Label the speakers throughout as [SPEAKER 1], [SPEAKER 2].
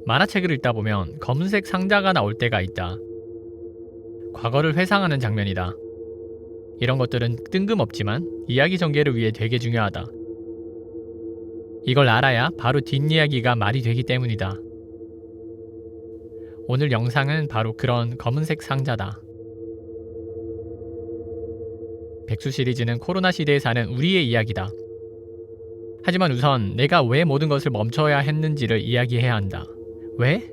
[SPEAKER 1] 만화책을 읽다 보면 검은색 상자가 나올 때가 있다. 과거를 회상하는 장면이다. 이런 것들은 뜬금없지만 이야기 전개를 위해 되게 중요하다. 이걸 알아야 바로 뒷이야기가 말이 되기 때문이다. 오늘 영상은 바로 그런 검은색 상자다. 백수 시리즈는 코로나 시대에 사는 우리의 이야기다. 하지만 우선 내가 왜 모든 것을 멈춰야 했는지를 이야기해야 한다. 왜?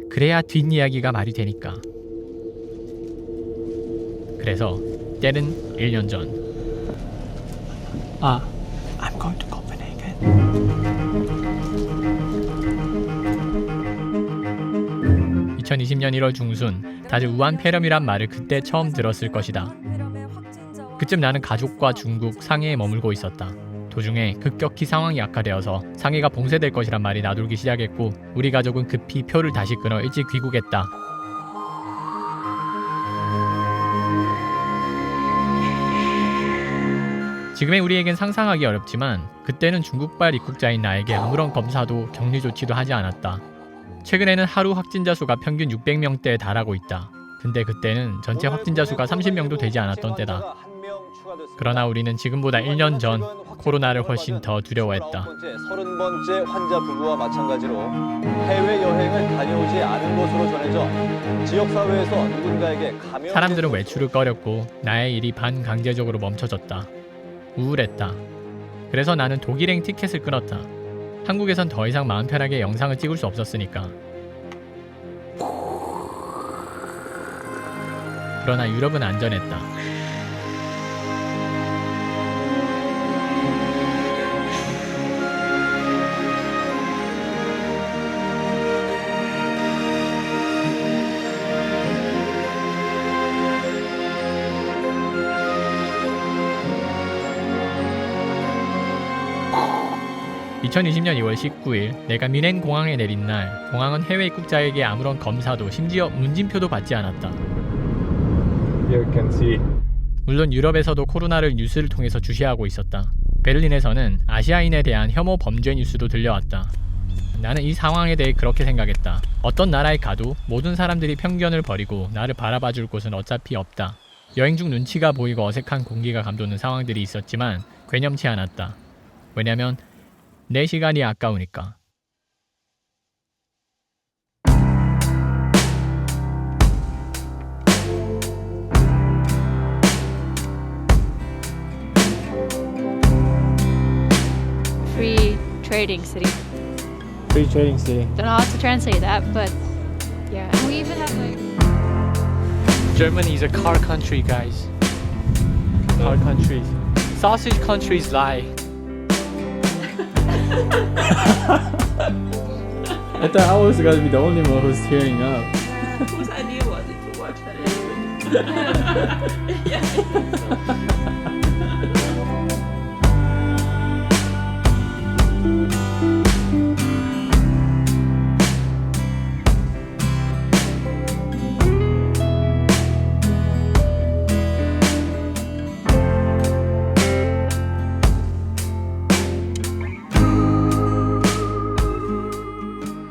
[SPEAKER 1] 그래야 뒷이야기가 말이 되니까. 그래서 때는 1년 전.
[SPEAKER 2] I'm going to Copenhagen.
[SPEAKER 1] 2020년 1월 중순, 다들 우한 폐렴이란 말을 그때 처음 들었을 것이다. 그쯤 나는 가족과 중국 상해에 머물고 있었다. 도중에 급격히 상황이 악화되어서 상해가 봉쇄될 것이란 말이 나돌기 시작했고 우리 가족은 급히 표를 다시 끊어 일찍 귀국했다. 지금의 우리에겐 상상하기 어렵지만 그때는 중국발 입국자인 나에게 아무런 검사도 격리 조치도 하지 않았다. 최근에는 하루 확진자 수가 평균 600명대에 달하고 있다. 근데 그때는 전체 확진자 수가 30명도 되지 않았던 때다. 그러나 우리는 지금보다 1년 전 코로나를 훨씬 더 두려워했다.
[SPEAKER 3] 30번째 환자 부부와 마찬가지로 해외여행을 다녀오지 않은 것으로 전해져 지역사회에서 누군가에게 감염...
[SPEAKER 1] 사람들은 외출을 꺼렸고 나의 일이 반강제적으로 멈춰졌다. 우울했다. 그래서 나는 독일행 티켓을 끊었다. 한국에선 더 이상 마음 편하게 영상을 찍을 수 없었으니까. 그러나 유럽은 안전했다. (2020년 2월 19일) 내가 미넨 공항에 내린 날, 공항은 해외 입국자에게 아무런 검사도 심지어 문진표도 받지 않았다.
[SPEAKER 2] You can see.
[SPEAKER 1] 물론 유럽에서도 코로나를 뉴스를 통해서 주시하고 있었다. 베를린에서는 아시아인에 대한 혐오 범죄 뉴스도 들려왔다. 나는 이 상황에 대해 그렇게 생각했다. 어떤 나라에 가도 모든 사람들이 편견을 버리고 나를 바라봐줄 곳은 어차피 없다. 여행 중 눈치가 보이고 어색한 공기가 감도는 상황들이 있었지만 괴념치 않았다. 왜냐면 내 시간이 아까우니까.
[SPEAKER 4] Free trading city.
[SPEAKER 2] Free trading city.
[SPEAKER 4] Don't know how to translate that, but yeah. And we even have like
[SPEAKER 1] Germany is a car country, guys. Car country. Sausage countries lie.
[SPEAKER 2] I thought I was gonna be the only one who's tearing up.
[SPEAKER 5] Whose idea was it to watch that anyway?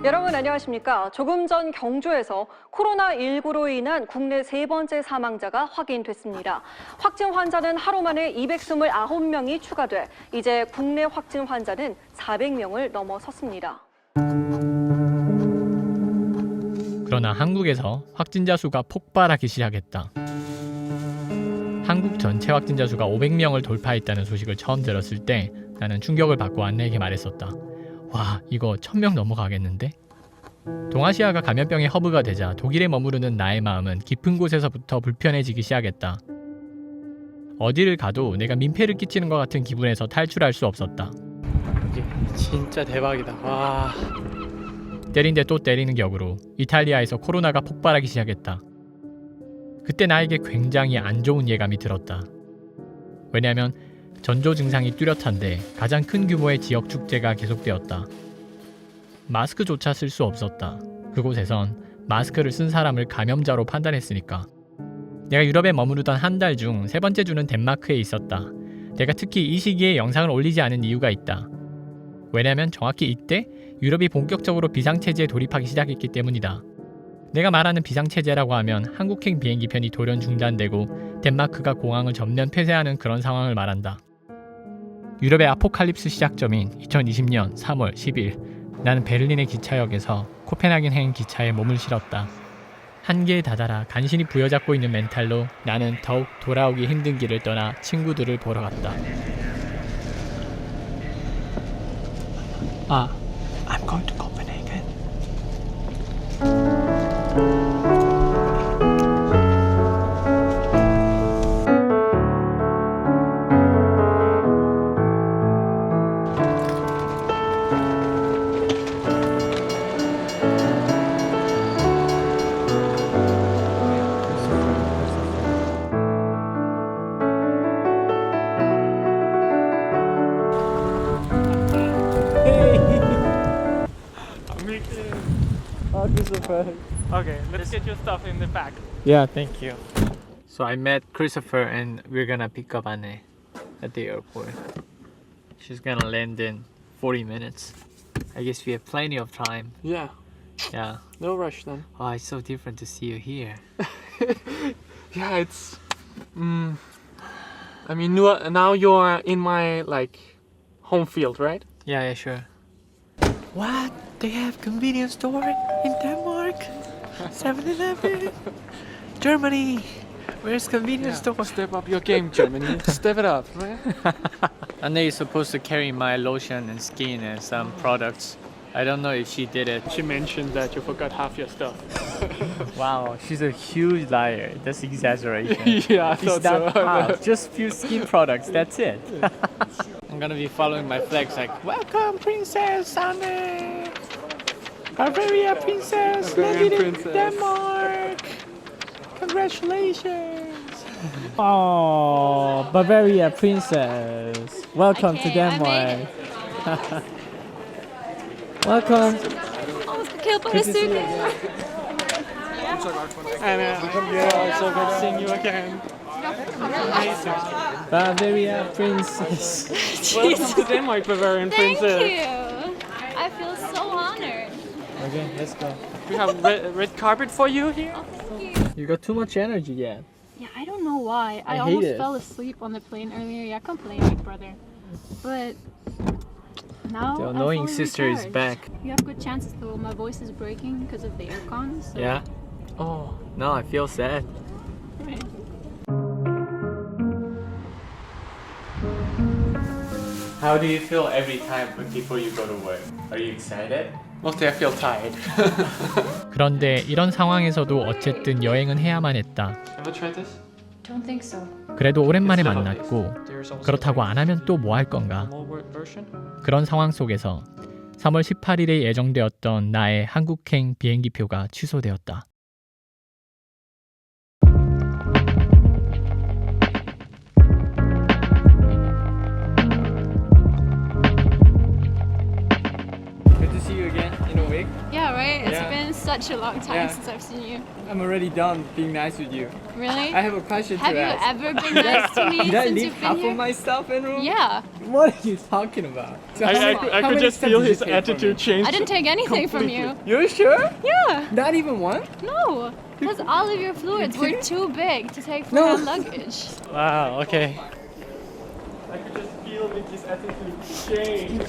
[SPEAKER 6] 여러분 안녕하십니까? 조금 전 경주에서 코로나19로 인한 국내 세 번째 사망자가 확인됐습니다. 확진 환자는 하루 만에 229명이 추가돼 이제 국내 확진 환자는 400명을 넘어섰습니다.
[SPEAKER 1] 그러나 한국에서 확진자 수가 폭발하기 시작했다. 한국 전체 확진자 수가 500명을 돌파했다는 소식을 처음 들었을 때 나는 충격을 받고 안내에게 말했었다. 와, 이거 1000명 넘어가겠는데? 동아시아가 감염병의 허브가 되자 독일에 머무르는 나의 마음은 깊은 곳에서부터 불편해지기 시작했다. 어디를 가도 내가 민폐를 끼치는 것 같은 기분에서 탈출할 수 없었다. 이게 진짜 대박이다. 와. 때린데 또 때리는 격으로 이탈리아에서 코로나가 폭발하기 시작했다. 그때 나에게 굉장히 안 좋은 예감이 들었다. 왜냐하면 전조 증상이 뚜렷한데 가장 큰 규모의 지역 축제가 계속되었다. 마스크조차 쓸 수 없었다. 그곳에선 마스크를 쓴 사람을 감염자로 판단했으니까. 내가 유럽에 머무르던 한 달 중 세 번째 주는 덴마크에 있었다. 내가 특히 이 시기에 영상을 올리지 않은 이유가 있다. 왜냐면 정확히 이때 유럽이 본격적으로 비상체제에 돌입하기 시작했기 때문이다. 내가 말하는 비상체제라고 하면 한국행 비행기편이 돌연 중단되고 덴마크가 공항을 전면 폐쇄하는 그런 상황을 말한다. 유럽의 아포칼립스 시작점인 2020년 3월 10일 나는 베를린의 기차역에서 코펜하겐행 기차에 몸을 실었다. 한계에 다다라 간신히 부여잡고 있는 멘탈로 나는 더욱 돌아오기 힘든 길을 떠나 친구들을 보러 갔다. I'm going to Copenhagen.
[SPEAKER 2] Oh, Christopher.
[SPEAKER 1] Okay, let's get your stuff in the back.
[SPEAKER 2] Yeah.
[SPEAKER 1] Thank you. So I met Christopher and we're gonna pick up Anne at the airport. She's gonna land in 40 minutes. I guess we have plenty of time.
[SPEAKER 7] Yeah,
[SPEAKER 1] Yeah.
[SPEAKER 7] no rush then.
[SPEAKER 1] Oh, it's so different to see you here.
[SPEAKER 7] Yeah, it's. I mean, now you're in my like home field, right?
[SPEAKER 1] Yeah, sure. What? They have convenience store in Denmark? 7-Eleven? Germany? Where's convenience store?
[SPEAKER 7] Step up your game, Germany. Step it up, right?
[SPEAKER 1] Anne is supposed to carry my lotion and skin and some products. I don't know if she did it.
[SPEAKER 7] She mentioned that you forgot half your stuff.
[SPEAKER 1] Wow, she's a huge liar. That's exaggeration.
[SPEAKER 7] Yeah, I
[SPEAKER 1] It's
[SPEAKER 7] thought
[SPEAKER 1] not
[SPEAKER 7] so.
[SPEAKER 1] half, just few skin products, that's it. I'm gonna be following my flags like, welcome Princess Anne! Bavaria Princess!
[SPEAKER 7] Bavarian
[SPEAKER 1] landed in
[SPEAKER 7] princess.
[SPEAKER 1] Denmark! Congratulations!
[SPEAKER 2] Oh, Bavaria princess. Welcome to
[SPEAKER 4] Okay, I made
[SPEAKER 2] Denmark. Welcome.
[SPEAKER 7] And yeah, it's so good seeing you again.
[SPEAKER 2] Bavaria princess.
[SPEAKER 7] Welcome to Denmark, Bavarian
[SPEAKER 4] Thank
[SPEAKER 7] princess.
[SPEAKER 4] you. I feel so honored.
[SPEAKER 2] Okay, let's go.
[SPEAKER 7] We have red carpet for you here.
[SPEAKER 4] Oh, thank you.
[SPEAKER 2] You got too much energy yet.
[SPEAKER 8] Yeah, I don't know why.
[SPEAKER 2] I
[SPEAKER 8] I
[SPEAKER 2] hate
[SPEAKER 8] almost
[SPEAKER 2] it.
[SPEAKER 8] fell asleep on the plane earlier. Yeah, complain, big brother. But now
[SPEAKER 1] The
[SPEAKER 8] I'm
[SPEAKER 1] annoying
[SPEAKER 8] fully
[SPEAKER 1] sister is
[SPEAKER 8] recharged.
[SPEAKER 1] back.
[SPEAKER 8] You have good chances though. My voice is breaking because of the aircon. So
[SPEAKER 1] Yeah? Oh, no, I feel sad. How do you feel every time before you go to work? Are you excited?
[SPEAKER 7] Mostly I feel tired.
[SPEAKER 1] 그런데 이런 상황에서도 어쨌든 여행은 해야만 했다.
[SPEAKER 7] Ever tried this?
[SPEAKER 8] Don't think so.
[SPEAKER 1] 그래도 오랜만에
[SPEAKER 7] It's
[SPEAKER 1] 만났고
[SPEAKER 7] There's also
[SPEAKER 1] 그렇다고 안 하면 또 뭐 할 건가?
[SPEAKER 7] a more version.
[SPEAKER 1] 그런 상황 속에서 3월 18일에 예정되었던 나의 한국행 비행기표가 취소되었다.
[SPEAKER 2] Good to see you again in a week.
[SPEAKER 8] Yeah, right. It's
[SPEAKER 2] Yeah.
[SPEAKER 8] been such a long time
[SPEAKER 2] Yeah.
[SPEAKER 8] since I've seen you.
[SPEAKER 2] I'm already done being nice with you.
[SPEAKER 8] Really?
[SPEAKER 2] I have a question
[SPEAKER 8] Have
[SPEAKER 2] to
[SPEAKER 8] you
[SPEAKER 2] ask.
[SPEAKER 8] ever been nice to me
[SPEAKER 2] Did I
[SPEAKER 8] since
[SPEAKER 2] leave
[SPEAKER 8] you've been
[SPEAKER 2] half
[SPEAKER 8] here?
[SPEAKER 2] of my stuff in room?
[SPEAKER 8] Yeah,
[SPEAKER 2] What are you talking about? So
[SPEAKER 7] I
[SPEAKER 2] how
[SPEAKER 7] could
[SPEAKER 2] many
[SPEAKER 7] just
[SPEAKER 2] steps
[SPEAKER 7] feel
[SPEAKER 2] did
[SPEAKER 7] his
[SPEAKER 2] you take from
[SPEAKER 7] attitude
[SPEAKER 2] me?
[SPEAKER 7] change.
[SPEAKER 8] I didn't take anything from you.
[SPEAKER 2] You're sure?
[SPEAKER 8] Yeah,
[SPEAKER 2] Not even one?
[SPEAKER 8] no, because all of your fluids were too big to take for
[SPEAKER 2] No.
[SPEAKER 8] hand luggage.
[SPEAKER 1] Wow, okay.
[SPEAKER 7] I could just feel Vicky's attitude change.